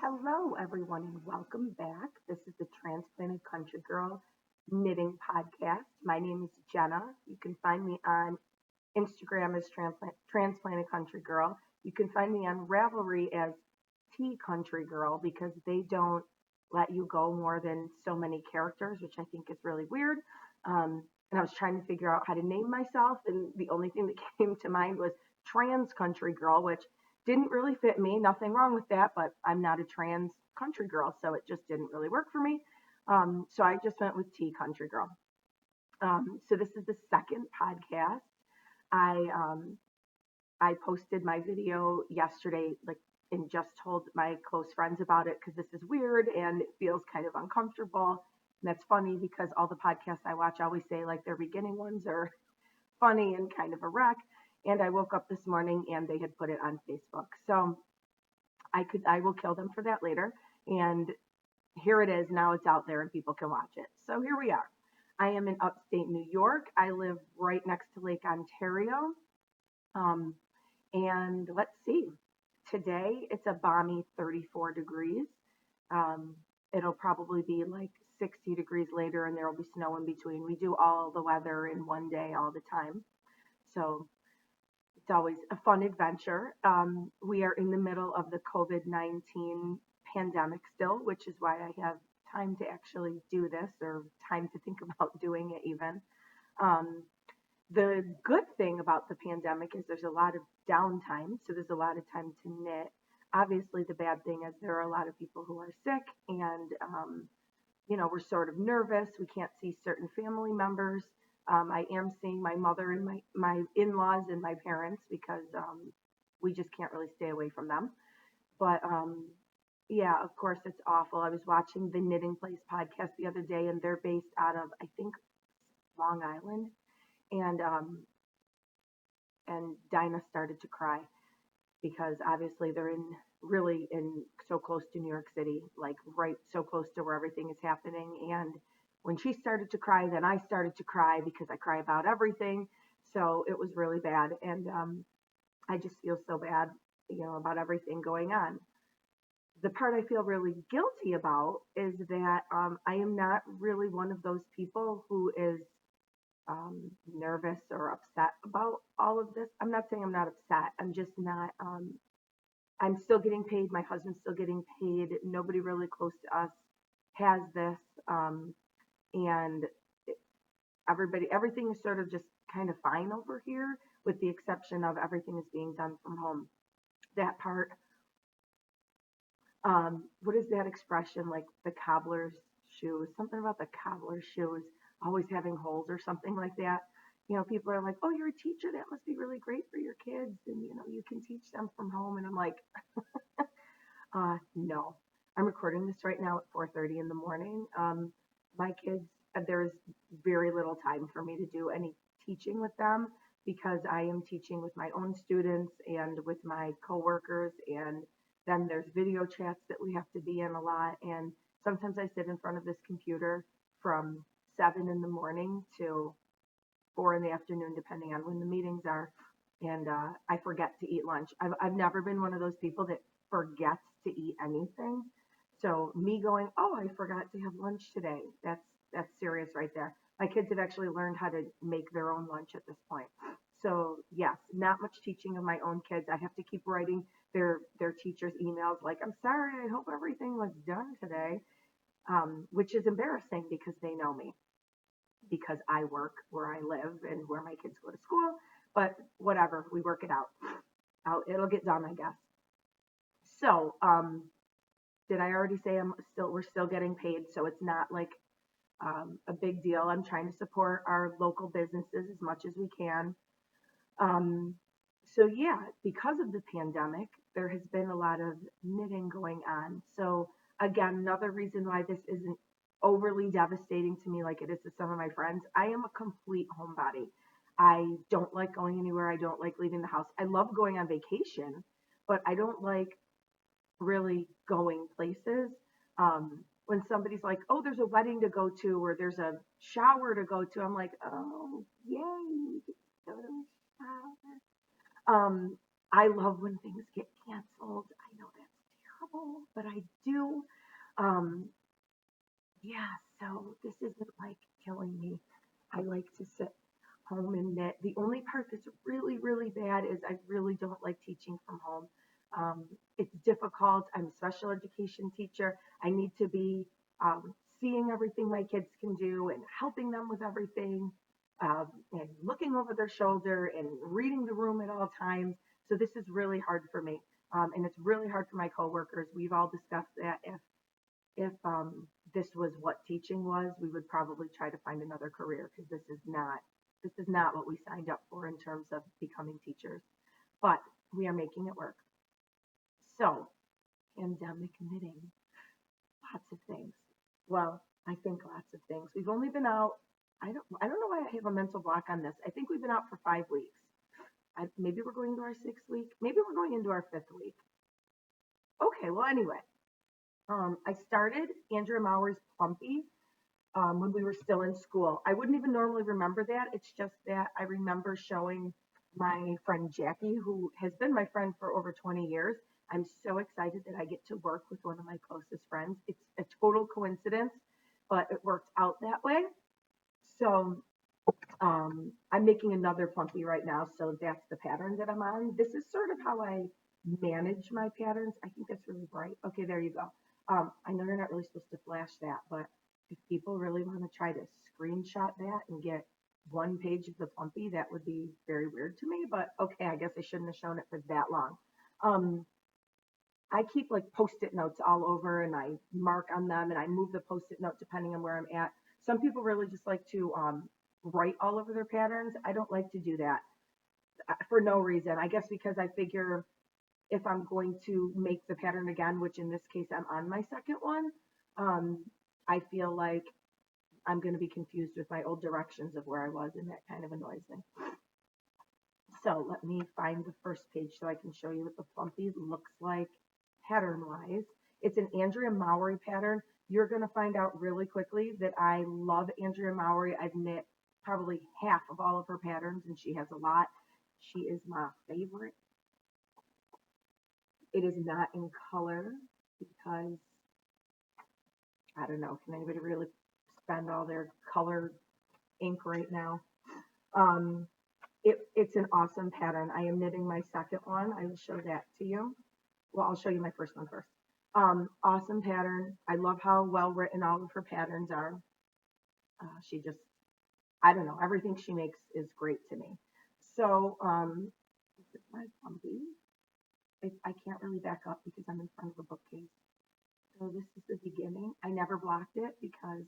Hello, everyone, and welcome back. This is the Transplanted Country Girl Knitting Podcast. My name is Jenna. You can find me on Instagram as Transplanted Country Girl. You can find me on Ravelry as T Country Girl because they don't let you go more than so many characters, which I think is really weird. And I was trying to figure out how to name myself, and the only thing that came to mind was Trans Country Girl, which didn't really fit me. Nothing wrong with that, but I'm not a trans country girl, so it just didn't really work for me. So I just went with T Country Girl. So this is the second podcast. I I posted my video yesterday, like, and just told my close friends about it because this is weird and it feels kind of uncomfortable. And that's funny because all the podcasts I watch always say like their beginning ones are funny and kind of a wreck. And I woke up this morning and they had put it on Facebook. So I will kill them for that later. And here it is. Now it's out there and people can watch it. So here we are. I am in upstate New York. I live right next to Lake Ontario. Um, and let's see. Today it's a balmy 34 degrees. Um, it'll probably be like 60 degrees later and there will be snow in between. We do all the weather in one day all the time. So it's always a fun adventure. We are in the middle of the COVID-19 pandemic still, which is why I have time to actually do this or time to think about doing it even. Um, the good thing about the pandemic is there's a lot of downtime, so there's a lot of time to knit. Obviously, the bad thing is there are a lot of people who are sick and we're sort of nervous. We can't see certain family members. I am seeing my mother and my in-laws and my parents because we just can't really stay away from them. But yeah, of course, it's awful. I was watching the Knitting Place podcast the other day, and they're based out of, I think, Long Island. And Dinah started to cry because obviously they're really in so close to New York City, like right so close to where everything is happening. And when she started to cry, then I started to cry because I cry about everything. So it was really bad. And I just feel so bad, about everything going on. The part I feel really guilty about is that I am not really one of those people who is nervous or upset about all of this. I'm not saying I'm not upset. I'm just not. I'm still getting paid. My husband's still getting paid. Nobody really close to us has this. And everything is sort of just kind of fine over here, with the exception of everything is being done from home. That part, what is that expression? Like the cobbler's shoes, something about the cobbler's shoes always having holes or something like that. People are like, oh, you're a teacher. That must be really great for your kids. And, you can teach them from home. And I'm like, no, I'm recording this right now at 4:30 in the morning. My kids, there's very little time for me to do any teaching with them because I am teaching with my own students and with my coworkers, and then there's video chats that we have to be in a lot. And sometimes I sit in front of this computer from 7 in the morning to 4 in the afternoon, depending on when the meetings are. And I forget to eat lunch. I've never been one of those people that forgets to eat anything. So me going, oh, I forgot to have lunch today. That's serious right there. My kids have actually learned how to make their own lunch at this point. So yes, not much teaching of my own kids. I have to keep writing their teachers emails like, I'm sorry, I hope everything was done today, which is embarrassing because they know me, because I work where I live and where my kids go to school. But whatever, we work it out. It'll get done, I guess. So, did I already say we're still getting paid? So it's not like a big deal. I'm trying to support our local businesses as much as we can. So yeah, because of the pandemic, there has been a lot of knitting going on. So again, another reason why this isn't overly devastating to me like it is to some of my friends. I am a complete homebody. I don't like going anywhere. I don't like leaving the house. I love going on vacation, but I don't like really going places. When somebody's like, oh, there's a wedding to go to or there's a shower to go to, I'm like, oh, yay, go to the shower. I love when things get canceled. I know that's terrible. but I do. Um, yeah, so this isn't like killing me. I like to sit home and knit. The only part that's really, really bad is I really don't like teaching from home. Um, it's difficult. I'm a special education teacher. I need to be seeing everything my kids can do and helping them with everything, and looking over their shoulder and reading the room at all times. So this is really hard for me. And it's really hard for my coworkers. We've all discussed that if this was what teaching was, we would probably try to find another career because this is not what we signed up for in terms of becoming teachers. But we are making it work. So, pandemic knitting, lots of things. Well, I think lots of things. We've only been out. I don't know why I have a mental block on this. I think we've been out for 5 weeks. Maybe we're going into our 6th week. Maybe we're going into our 5th week. Okay. Well, anyway, I started Andrea Mauer's Plumpy when we were still in school. I wouldn't even normally remember that. It's just that I remember showing my friend Jackie, who has been my friend for over 20 years. I'm so excited that I get to work with one of my closest friends. It's a total coincidence, but it worked out that way. So I'm making another Plumpy right now. So that's the pattern that I'm on. This is sort of how I manage my patterns. I think that's really bright. Okay, there you go. I know you're not really supposed to flash that, but if people really want to try to screenshot that and get one page of the Plumpy, that would be very weird to me. But okay, I guess I shouldn't have shown it for that long. Um, I keep like post-it notes all over and I mark on them and I move the post-it note depending on where I'm at. Some people really just like to write all over their patterns. I don't like to do that for no reason. I guess because I figure if I'm going to make the pattern again, which in this case I'm on my second one, um, I feel like I'm going to be confused with my old directions of where I was, and that kind of annoys me. So let me find the first page so I can show you what the Plumpy looks like pattern-wise. It's an Andrea Mowry pattern. You're going to find out really quickly that I love Andrea Mowry. I've knit probably half of all of her patterns, and she has a lot. She is my favorite. It is not in color because I don't know, can anybody really spend all their color ink right now? Um, it's an awesome pattern. I am knitting my second one. I will show that to you. Well, I'll show you my first one first. Awesome pattern. I love how well written all of her patterns are. She just, I don't know, everything she makes is great to me. So, this is my Plumpy. I can't really back up because I'm in front of a bookcase. So this is the beginning. I never blocked it because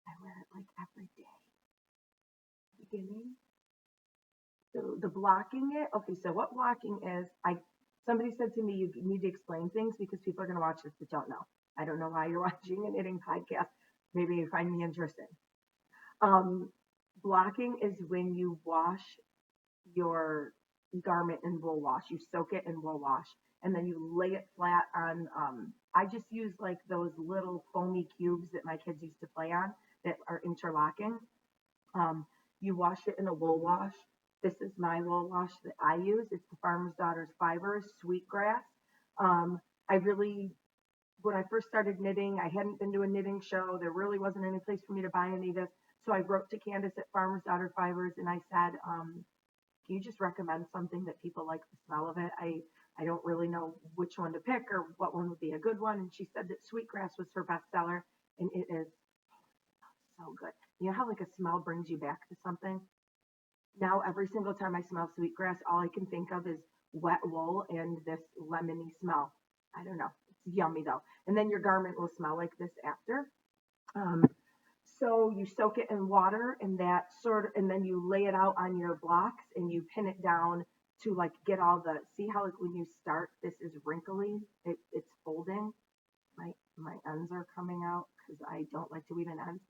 I wear it like every day. Beginning. So the blocking it. Okay, so what blocking is, somebody said to me, you need to explain things because people are going to watch this that don't know. I don't know why you're watching a knitting podcast. Maybe you find me interesting. Um, Blocking is when you wash your garment in wool wash. You soak it in wool wash and then you lay it flat on. I just use like those little foamy cubes that my kids used to play on that are interlocking. Um, you wash it in a wool wash. This is my wool wash that I use. It's the Farmer's Daughter's Fibers Sweetgrass. Um, I really, when I first started knitting, I hadn't been to a knitting show. There really wasn't any place for me to buy any of this. So I wrote to Candace at Farmer's Daughter Fibers and I said, can you just recommend something that people like the smell of it? I don't really know which one to pick or what one would be a good one. And she said that Sweetgrass was her bestseller, and it is so good. You know how like a smell brings you back to something? Now every single time I smell Sweetgrass, all I can think of is wet wool and this lemony smell. I don't know. It's yummy though. And then your garment will smell like this after. Um, so you soak it in water and that sort of, and then you lay it out on your blocks and you pin it down to like get all the, see how like when you start, this is wrinkly, it's folding. My ends are coming out because I don't like to weave in ends.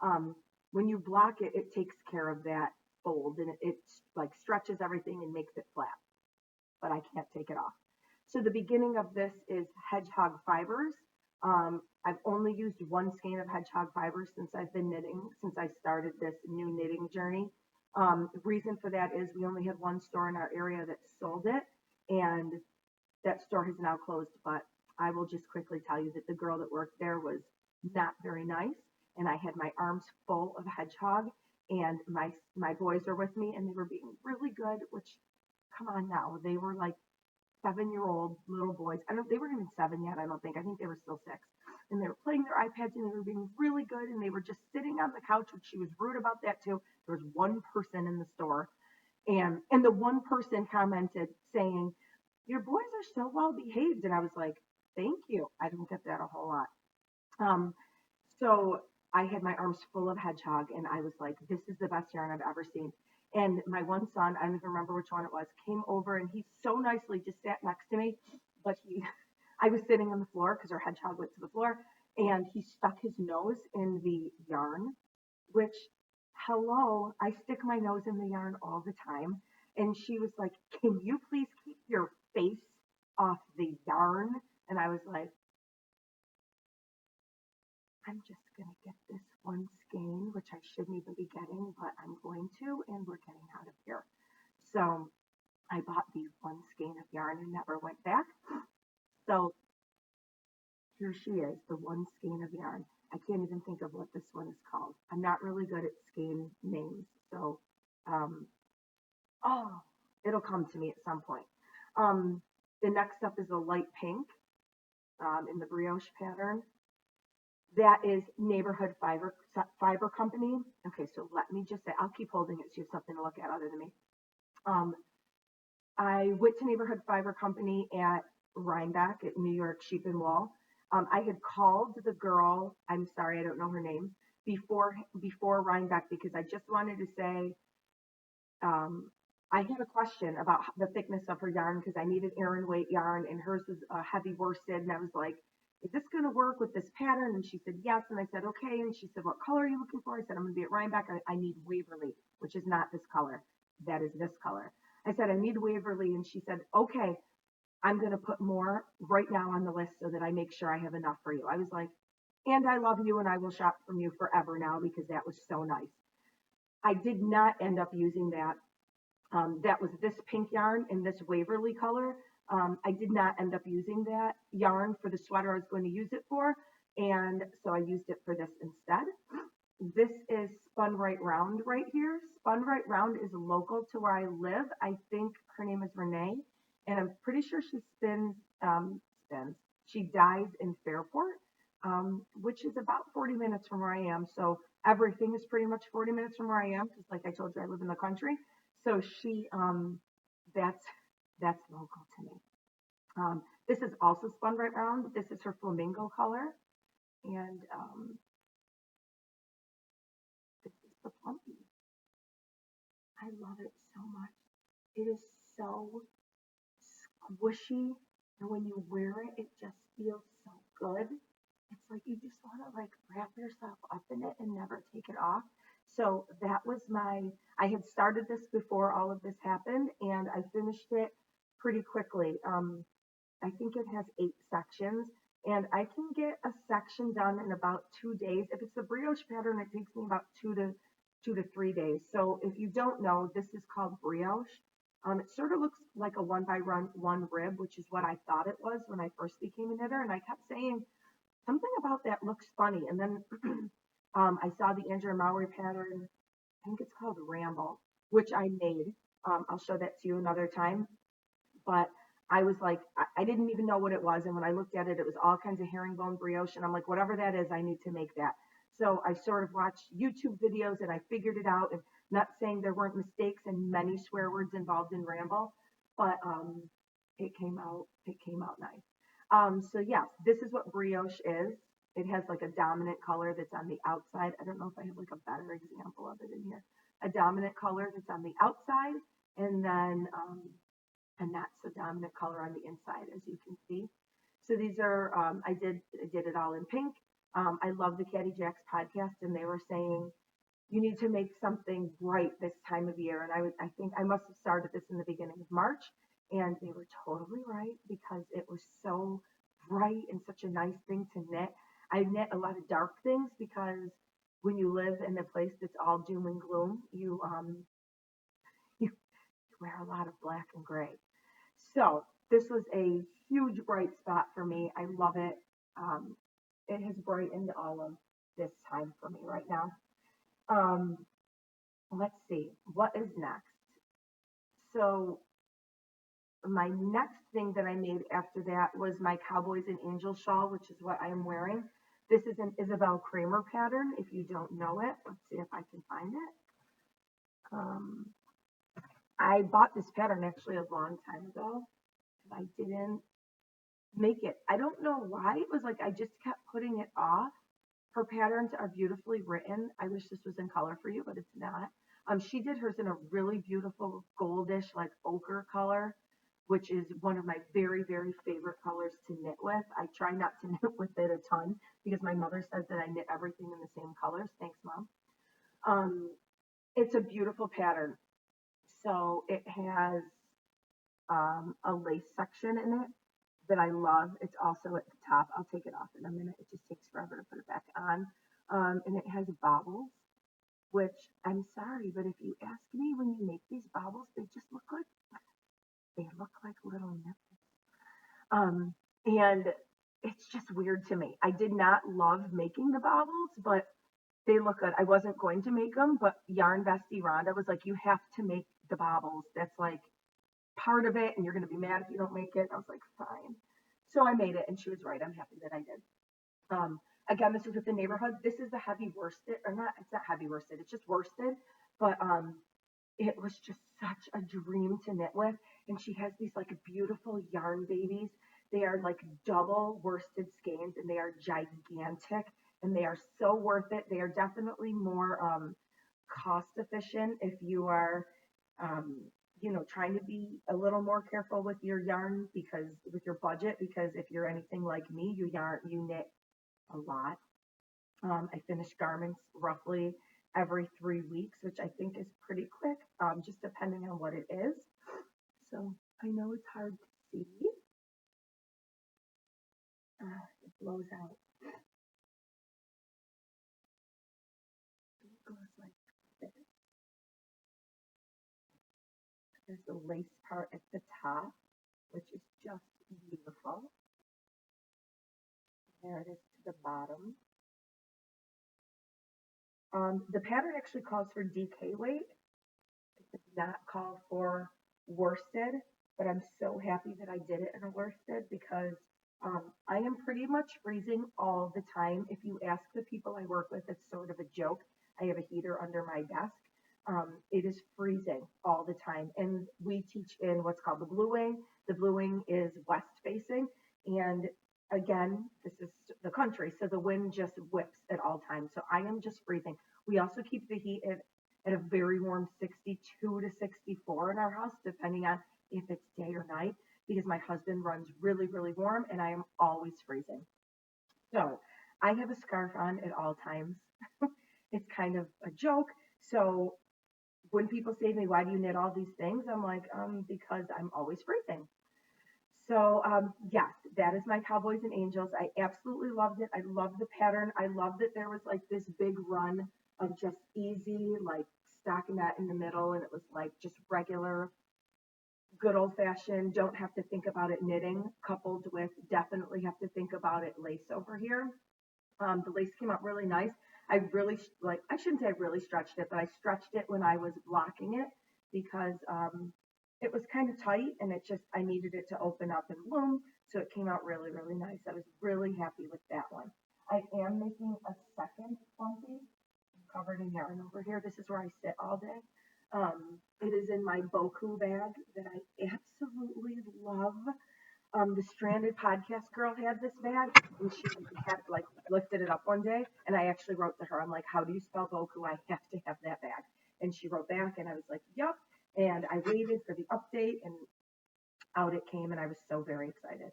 Um, when you block it, it takes care of that fold and it like stretches everything and makes it flat, but I can't take it off. So the beginning of this is hedgehog fibers. I've only used one skein of hedgehog fibers since I've been knitting, since I started this new knitting journey. The reason for that is we only had one store in our area that sold it, and that store has now closed, but I will just quickly tell you that the girl that worked there was not very nice, and I had my arms full of hedgehog, and my boys were with me, and they were being really good. Which, come on now, they were like 7-year-old little boys. They weren't even 7 yet. I think they were still 6, and they were playing their iPads, and they were being really good, and they were just sitting on the couch, which she was rude about that too. There was one person in the store, and the one person commented saying, "Your boys are so well behaved," and I was like, "Thank you." I don't get that a whole lot. Um, so I had my arms full of hedgehog, and I was like, "This is the best yarn I've ever seen." And my one son, I don't even remember which one it was, came over, and he so nicely just sat next to me, but I was sitting on the floor because our hedgehog went to the floor, and he stuck his nose in the yarn, which, hello, I stick my nose in the yarn all the time. And she was like, "Can you please keep your face off the yarn?" And I was like, "I'm just going to get this one skein, which I shouldn't even be getting, but I'm going to, and we're getting out of here." So I bought the one skein of yarn and never went back. So here she is, the one skein of yarn. I can't even think of what this one is called. I'm not really good at skein names. So, um, oh, it'll come to me at some point. The next up is a light pink in the brioche pattern. That is Neighborhood Fiber Company. Okay, so let me just say, I'll keep holding it so you have something to look at other than me. Um, I went to Neighborhood Fiber Company at Rhinebeck at New York Sheep and Wool. I had called the girl, I'm sorry, I don't know her name, before Rhinebeck, because I just wanted to say, I had a question about the thickness of her yarn because I needed Aran weight yarn, and hers was heavy worsted, and I was like, "Is this going to work with this pattern?" And she said yes, and I said okay, and she said, "What color are you looking for?" I said, "I'm going to be at Rhinebeck. I need Waverly," which is not this color. That is this color. I said, "I need Waverly," and she said, "Okay, I'm going to put more right now on the list so that I make sure I have enough for you." I was like, "And I love you, and I will shop from you forever now," because that was so nice. I did not end up using that. That was this pink yarn in this Waverly color. I did not end up using that yarn for the sweater I was going to use it for, and so I used it for this instead. This is Spun Right Round right here. Spun Right Round is local to where I live. I think her name is Renee, and I'm pretty sure she she dyes in Fairport, which is about 40 minutes from where I am. So everything is pretty much 40 minutes from where I am, because like I told you, I live in the country. So that's that's local to me. This is also Spun Right Round. This is her flamingo color, and this is the Plumpy. I love it so much. It is so squishy, and when you wear it, it just feels so good. It's like you just want to like wrap yourself up in it and never take it off. So that was I had started this before all of this happened, and I finished it pretty quickly. I think it has 8 sections, and I can get a section done in about 2 days. If it's the brioche pattern, it takes me about 2 to 3 days. So if you don't know, this is called brioche. It sort of looks like a one rib, which is what I thought it was when I first became a knitter, and I kept saying something about that looks funny. And then I saw the Andrea Mowry pattern. I think it's called Ramble, which I made. I'll show that to you another time. But I was like, I didn't even know what it was. And when I looked at it, it was all kinds of herringbone brioche. And I'm like, whatever that is, I need to make that. So I sort of watched YouTube videos and I figured it out. And not saying there weren't mistakes and many swear words involved in Ramble, but it came out nice. So yes, this is what brioche is. It has like a dominant color that's on the outside. I don't know if I have like a better example of it in here. A dominant color that's on the outside, and then and that's the dominant color on the inside, as you can see. So these are I did it all in pink. I love the Caddy Jacks podcast, and they were saying you need to make something bright this time of year. And I think I must have started this in the beginning of March, and they were totally right because it was so bright and such a nice thing to knit. I knit a lot of dark things because when you live in a place that's all doom and gloom, you wear a lot of black and gray. So this was a huge bright spot for me. I love it. Um, it has brightened all of this time for me right now. Um, let's see, what is next? So my next thing that I made after that was my Cowboys and Angels shawl, which is what I am wearing. This is an Isabel Kramer pattern. If you don't know it, let's see if I can find it. I bought this pattern actually a long time ago, and I didn't make it. I don't know why. It was like I just kept putting it off. Her patterns are beautifully written. I wish this was in color for you, but it's not. She did hers in a really beautiful goldish, like ochre color, which is one of my very, very favorite colors to knit with. I try not to knit with it a ton because my mother says that I knit everything in the same colors. Thanks, Mom. Um, it's a beautiful pattern. So it has a lace section in it that I love. It's also at the top. I'll take it off in a minute. It just takes forever to put it back on. And it has bobbles, which I'm sorry, but if you ask me, when you make these bobbles, they look like little nipples. And it's just weird to me. I did not love making the bobbles, but they look good. I wasn't going to make them, but Yarn Bestie Rhonda was like, you have to make the bobbles. That's like part of it, and you're going to be mad if you don't make it. I was like, fine. So I made it, and she was right. I'm happy that I did. Again, this is with the neighborhood. This is the heavy worsted, or not, it's not heavy worsted, it's just worsted, but it was just such a dream to knit with. And she has these like beautiful yarn babies. They are like double worsted skeins, and they are gigantic, and they are so worth it. They are definitely more cost efficient if you are um, trying to be a little more careful with your yarn, because with your budget, because if you're anything like me, you knit a lot. I finish garments roughly every 3 weeks, which I think is pretty quick, just depending on what it is. So I know it's hard to see. It blows out. It goes like this. There's the lace part at the top, which is just beautiful. There it is to the bottom. The pattern actually calls for DK weight. It does not call for worsted, but I'm so happy that I did it in a worsted because I am pretty much freezing all the time. If you ask the people I work with, it's sort of a joke. I have a heater under my desk. It is freezing all the time. And we teach in what's called the blue wing. The blue wing is west facing. And again, this is the country, so the wind just whips at all times. So I am just freezing. We also keep the heat at a very warm 62 to 64 in our house, depending on if it's day or night, because my husband runs really, really warm and I am always freezing. So I have a scarf on at all times. It's kind of a joke. So when people say to me, why do you knit all these things? I'm like, because I'm always freezing. So yes, that is my Cowboys and Angels. I absolutely loved it. I loved the pattern. I loved that there was like this big run of just easy, like stockinette in the middle, and it was like just regular, good old fashioned, don't have to think about it knitting, coupled with definitely have to think about it lace over here. The lace came out really nice. I really like, I shouldn't say I really stretched it, but I stretched it when I was blocking it because it was kind of tight, and I needed it to open up and bloom. So it came out really, really nice. I was really happy with that one. I am making a second Plumpy. I'm covered in yarn over here. This is where I sit all day. It is in my Bookhou bag that I absolutely love. The Stranded podcast girl had this bag, and she had like lifted it up one day, and I actually wrote to her. I'm like, how do you spell Bookhou? I have to have that bag. And she wrote back, and I was like, yep. And I waited for the update, and out it came, and I was so very excited.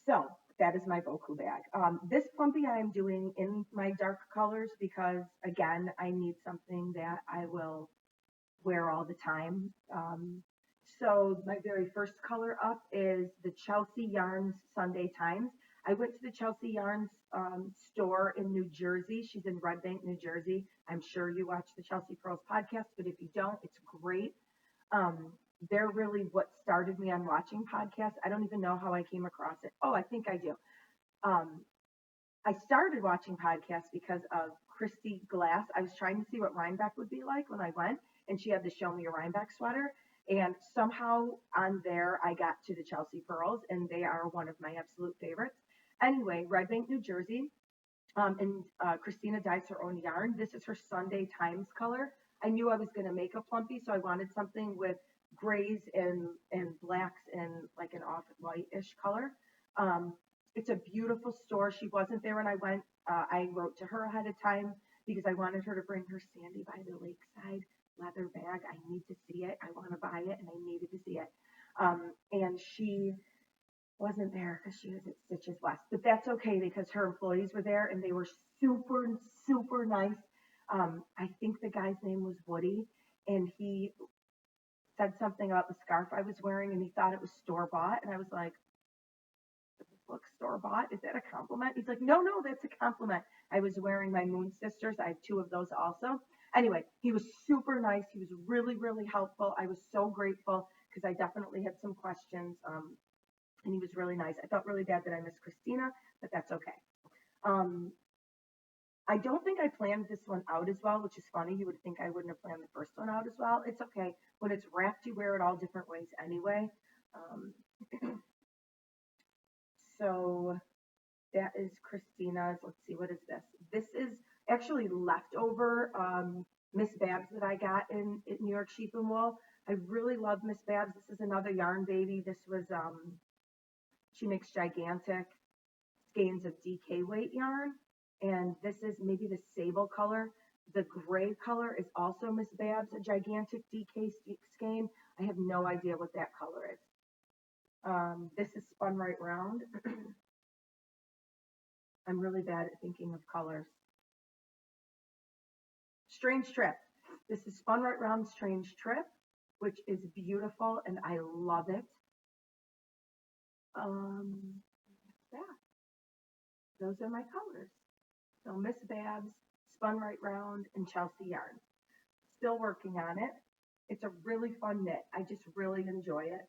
So that is my Bookhou bag. This Plumpy I am doing in my dark colors because, again, I need something that I will wear all the time. So my very first color up is the Chelsea Yarns Sunday Times. I went to the Chelsea Yarns store in New Jersey. She's in Red Bank, New Jersey. I'm sure you watch the Chelsea Pearls podcast, but if you don't, it's great. they're really what started me on watching podcasts. I don't even know how I came across it. Oh, I think I do. Um, I started watching podcasts because of Christy Glass. I was trying to see what Rhinebeck would be like when I went, and she had to show me a Rhinebeck sweater. And somehow on there, I got to the Chelsea Pearls, and they are one of my absolute favorites. Anyway, Red Bank, New Jersey, and Christina dyes her own yarn. This is her Sunday Times color. I knew I was going to make a plumpy, so I wanted something with grays and blacks and like an off white-ish color. Um, it's a beautiful store. She wasn't there when I went. I wrote to her ahead of time because I wanted her to bring her Sandy by the Lakeside leather bag. I need to see it. I want to buy it, and I needed to see it. And she wasn't there because she was at Stitches West, but that's okay because her employees were there and they were super, super nice. I think the guy's name was Woody, and he said something about the scarf I was wearing, and he thought it was store bought, and I was like, "Look, store bought? Is that a compliment?" He's like, "No, no, that's a compliment." I was wearing my Moon Sisters. I have two of those also. Anyway, he was super nice. He was really, really helpful. I was so grateful because I definitely had some questions. And he was really nice. I felt really bad that I missed Christina, but that's okay. Um, I don't think I planned this one out as well, which is funny. You would think I wouldn't have planned the first one out as well. It's okay. When it's wrapped, you wear it all different ways anyway. Um, so that is Christina's. Let's see, what is this? This is actually leftover Miss Babs that I got in New York Sheep and Wool. I really love Miss Babs. This is another yarn baby. This was she makes gigantic skeins of DK weight yarn. And this is maybe the sable color. The gray color is also Miss Babs, a gigantic DK skein. I have no idea what that color is. This is spun right round. I'm really bad at thinking of colors. Strange Trip. This is spun right round Strange Trip, which is beautiful and I love it. Yeah, those are my colors. So Miss Babs, spun right round, and Chelsea yarn. Still working on it. It's a really fun knit. I just really enjoy it.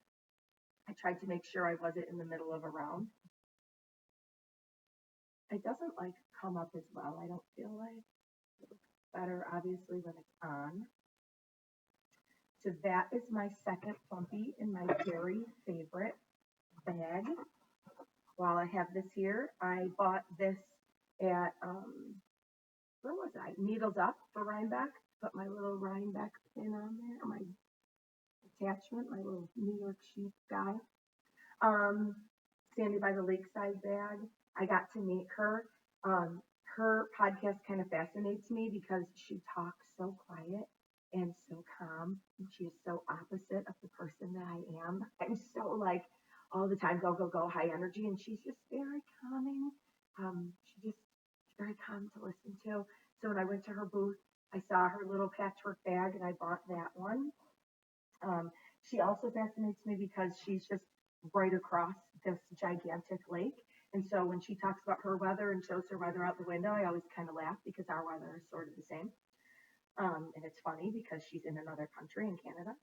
I tried to make sure I wasn't in the middle of a round. It doesn't like come up as well. I don't feel like it looks better obviously when it's on. So that is my second Plumpy in my very favorite bag. While I have this here, I bought this at where was I? Needles Up for Rhinebeck. Put my little Rhinebeck pin on there, my attachment, my little New York sheep guy. Sandy by the Lakeside bag. I got to meet her. Her podcast kind of fascinates me because she talks so quiet and so calm, and she is so opposite of the person that I am. I'm so like all the time go go go high energy, and she's just very calming. She's very calm to listen to. So when I went to her booth, I saw her little patchwork bag, and I bought that one. She also fascinates me because she's just right across this gigantic lake. And so when she talks about her weather and shows her weather out the window, I always kind of laugh because our weather is sort of the same. And it's funny because she's in another country in Canada.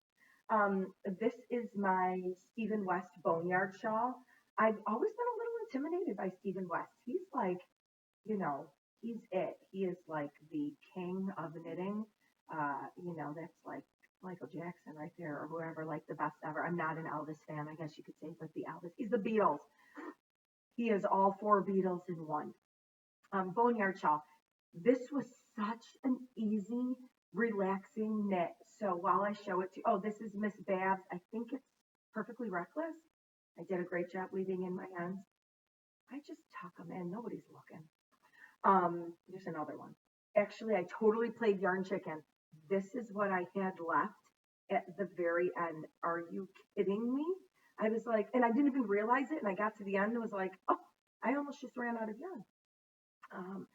This is my Stephen West Boneyard Shawl. I've always been a little intimidated by Stephen West. He's like, you know, he's it. He is like the king of knitting. That's like Michael Jackson right there or whoever, like the best ever. I'm not an Elvis fan, I guess you could say, but the Elvis. He's the Beatles. He is all four Beatles in one. Boneyard Shawl. This was such an easy, relaxing knit. So while I show it to you, oh, this is Miss Babs. I think it's Perfectly Reckless. I did a great job weaving in my ends. I just tuck them in. Nobody's looking. There's another one. Actually, I totally played Yarn Chicken. This is what I had left at the very end. Are you kidding me? I was like, and I didn't even realize it. And I got to the end and was like, oh, I almost just ran out of yarn.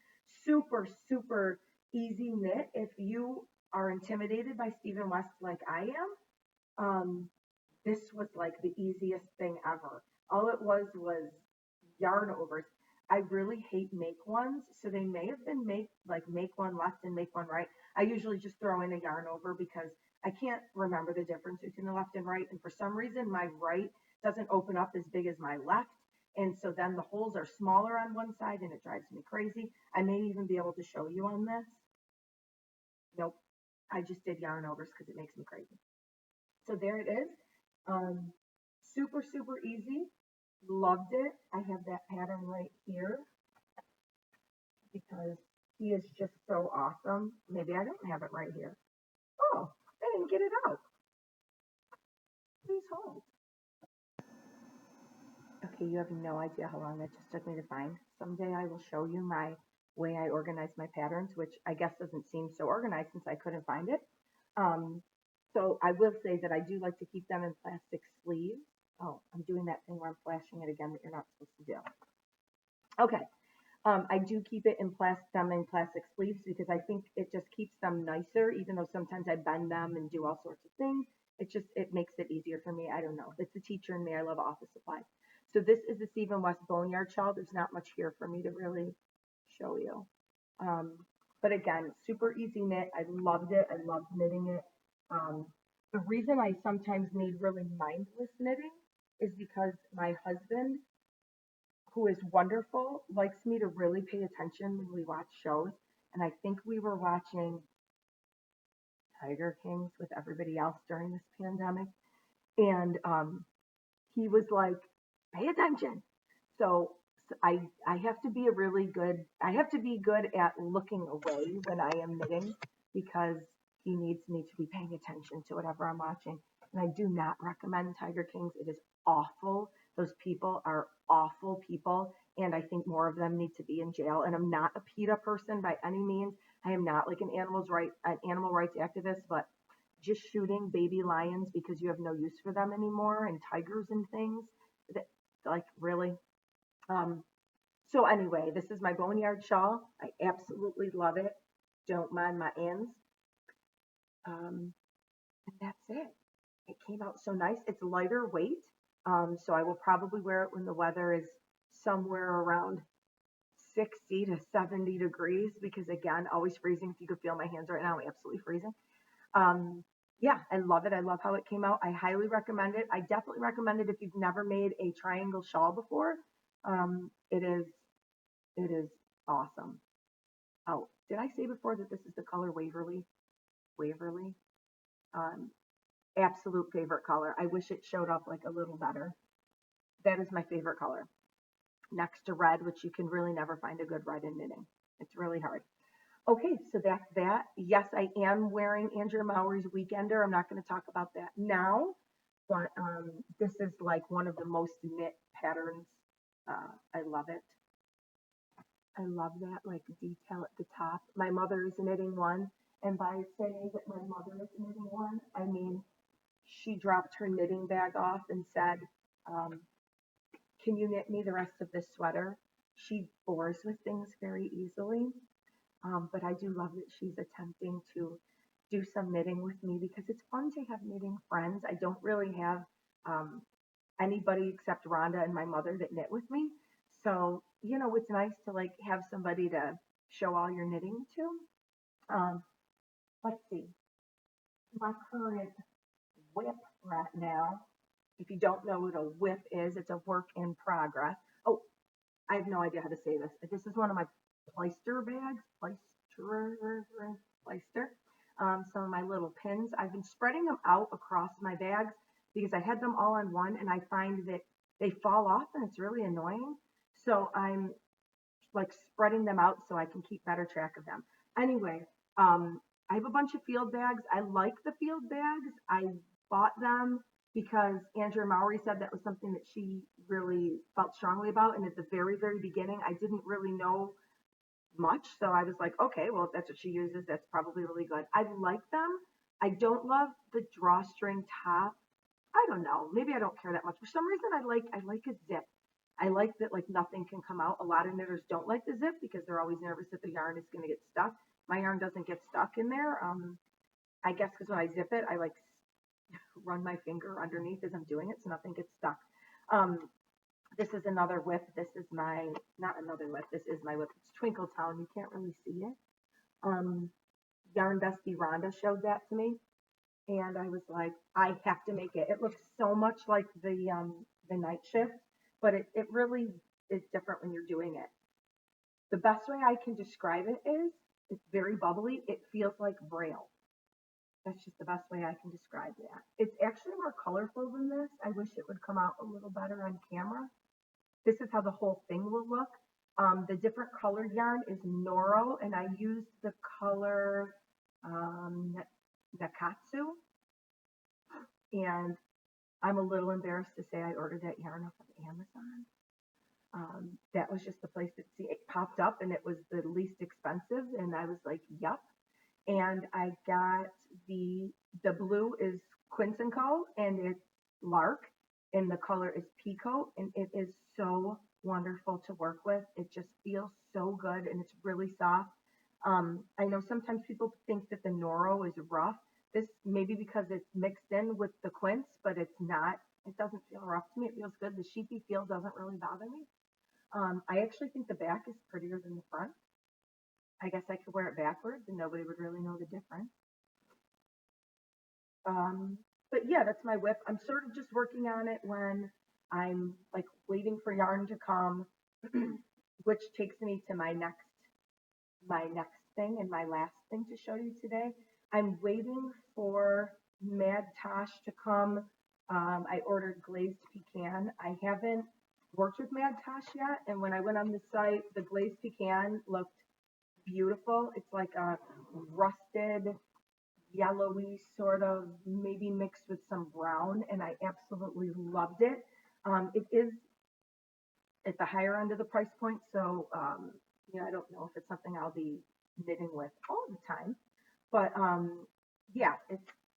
Super, super easy knit. If you are intimidated by Stephen West like I am, this was like the easiest thing ever. All it was yarn overs. I really hate make ones, so they may have been make one left and make one right. I usually just throw in a yarn over because I can't remember the difference between the left and right. And for some reason, my right doesn't open up as big as my left. And so then the holes are smaller on one side and it drives me crazy. I may even be able to show you on this. Nope. I just did yarn overs because it makes me crazy. So there it is. Super, super easy. Loved it. I have that pattern right here because he is just so awesome. Maybe I don't have it right here. Oh, I didn't get it out. Please hold. Okay, you have no idea how long that just took me to find. Someday I will show you my way I organize my patterns, which I guess doesn't seem so organized since I couldn't find it. So I will say that I do like to keep them in plastic sleeves. Oh, I'm doing that thing where I'm flashing it again that you're not supposed to do. Okay, I do keep it in plastic sleeves because I think it just keeps them nicer, even though sometimes I bend them and do all sorts of things. It makes it easier for me. I don't know. It's the teacher in me. I love office supplies. So this is the Steve & West Boneyard Shawl. There's not much here for me to really show you. But again, super easy knit. I loved it. I loved knitting it. The reason I sometimes need really mindless knitting is because my husband, who is wonderful, likes me to really pay attention when we watch shows. And I think we were watching Tiger Kings with everybody else during this pandemic. And he was like, pay attention. So I have to be I have to be good at looking away when I am knitting because he needs me to be paying attention to whatever I'm watching. And I do not recommend Tiger Kings. It is awful. Those people are awful people. And I think more of them need to be in jail. And I'm not a PETA person by any means. I am not like an animal rights activist, but just shooting baby lions because you have no use for them anymore and tigers and things. Like, really? So anyway, this is my Boneyard Shawl. I absolutely love it. Don't mind my ends. And that's it. It came out so nice. It's lighter weight. So I will probably wear it when the weather is somewhere around 60 to 70 degrees because, again, always freezing. If you could feel my hands right now, I'm absolutely freezing. Yeah, I love it. I love how it came out. I highly recommend it. I definitely recommend it if you've never made a triangle shawl before. It is awesome. Oh, did I say before that this is the color Waverly? Waverly. Absolute favorite color. I wish it showed up like a little better. That is my favorite color. Next to red, which you can really never find a good red in knitting. It's really hard. Okay, so that's that. Yes, I am wearing Andrea Mowry's Weekender. I'm not going to talk about that now, but this is like one of the most knit patterns. I love it. I love that like detail at the top. My mother is knitting one, and by saying that my mother is knitting one, I mean she dropped her knitting bag off and said, can you knit me the rest of this sweater? She bores with things very easily. But I do love that she's attempting to do some knitting with me because it's fun to have knitting friends. I don't really have anybody except Rhonda and my mother that knit with me. So, you know, it's nice to like have somebody to show all your knitting to. Let's see. My current whip right now, if you don't know what a whip is, it's a work in progress. Oh, I have no idea how to say this. This is one of my Plystre bags, Plystre. Some of my little pins. I've been spreading them out across my bags because I had them all on one and I find that they fall off and it's really annoying. So I'm like spreading them out so I can keep better track of them. Anyway, I have a bunch of field bags. I like the field bags. I bought them because Andrea Mowry said that was something that she really felt strongly about. And at the very, very beginning, I didn't really know much. So I was like, okay, well, if that's what she uses, that's probably really good. I like them. I don't love the drawstring top. I don't know. Maybe I don't care that much. For some reason, I like a zip. I like that like nothing can come out. A lot of knitters don't like the zip because they're always nervous that the yarn is going to get stuck. My yarn doesn't get stuck in there. I guess because when I zip it, I like run my finger underneath as I'm doing it so nothing gets stuck. This is another whip. This is my, not another whip. This is my whip. It's Twinkle Town. You can't really see it. Yarn Bestie Rhonda showed that to me. and I was like, I have to make it. It looks so much like the night shift, but it really is different when you're doing it. The best way I can describe it is it's very bubbly. It feels like Braille. That's just the best way I can describe that. It's actually more colorful than this. I wish it would come out a little better on camera. This is how the whole thing will look. The different colored yarn is Noro, and I used the color Nakatsu. And I'm a little embarrassed to say I ordered that yarn off of Amazon. That was just the place that it popped up, and it was the least expensive, and I was like, yup. And I got the blue is Quincenco, and it's Lark, and the color is Peacoat, and it is so wonderful to work with. It just feels so good, and it's really soft. I know sometimes people think that the Noro is rough. This maybe because it's mixed in with the quince, but it's not. It doesn't feel rough to me. It feels good. The sheepy feel doesn't really bother me. I actually think the back is prettier than the front. I guess I could wear it backwards and nobody would really know the difference. But yeah, that's my whip. I'm sort of just working on it when I'm like waiting for yarn to come, which takes me to my next thing and my last thing to show you today. I'm waiting for Mad Tosh to come. I ordered glazed pecan. I haven't worked with Mad Tosh yet, and when I went on the site, the glazed pecan looked beautiful. It's like a rusted, yellowy sort of, maybe mixed with some brown, and I absolutely loved it. It is at the higher end of the price point, so I don't know if it's something I'll be knitting with all the time, but yeah,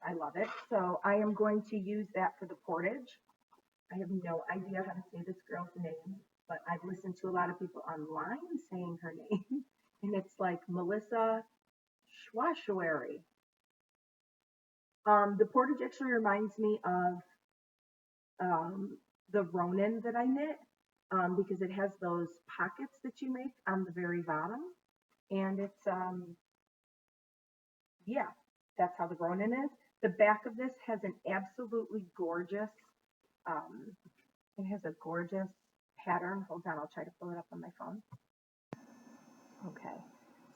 I love it. So I am going to use that for the portage. I have no idea how to say this girl's name, but I've listened to a lot of people online saying her name, and it's like Melissa Schwashawari. The portage actually reminds me of the Ronin that I knit, because it has those pockets that you make on the very bottom, and it's yeah, that's how the Ronin is. The back of this has an absolutely gorgeous, it has a gorgeous pattern. Hold on, I'll try to pull it up on my phone. Okay,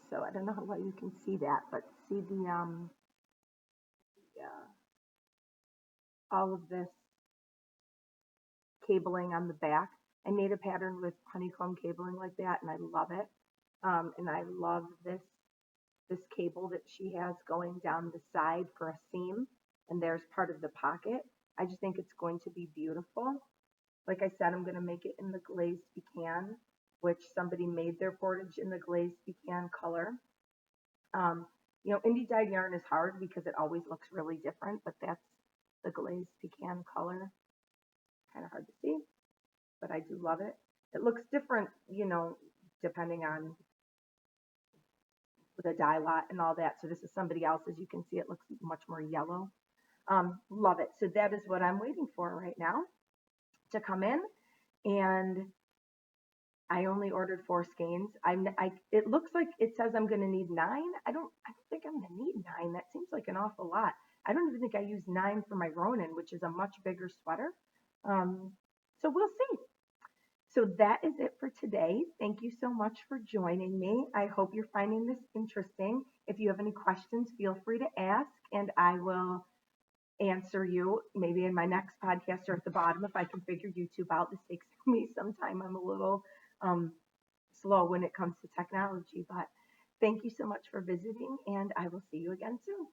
so I don't know how well you can see that, but see all of this cabling on the back. I made a pattern with honeycomb cabling like that, and I love it. And I love this cable that she has going down the side for a seam, and there's part of the pocket. I just think it's going to be beautiful. Like I said, I'm going to make it in the glazed pecan, which somebody made their portage in the glazed pecan color. Indie dyed yarn is hard because it always looks really different, but that's the glazed pecan color. Kind of hard to see, but I do love it. It looks different, depending on the dye lot and all that. So this is somebody else's. You can see it looks much more yellow. Love it. So that is what I'm waiting for right now to come in. And I only ordered 4 skeins. It looks like it says I'm going to need 9. I don't think I'm going to need 9. That seems like an awful lot. I don't even think I used 9 for my Ronin, which is a much bigger sweater. So we'll see. So that is it for today. Thank you so much for joining me. I hope you're finding this interesting. If you have any questions, feel free to ask, and I will answer you maybe in my next podcast or at the bottom if I can figure YouTube out. This takes me some time. I'm a little slow when it comes to technology, but thank you so much for visiting, and I will see you again soon.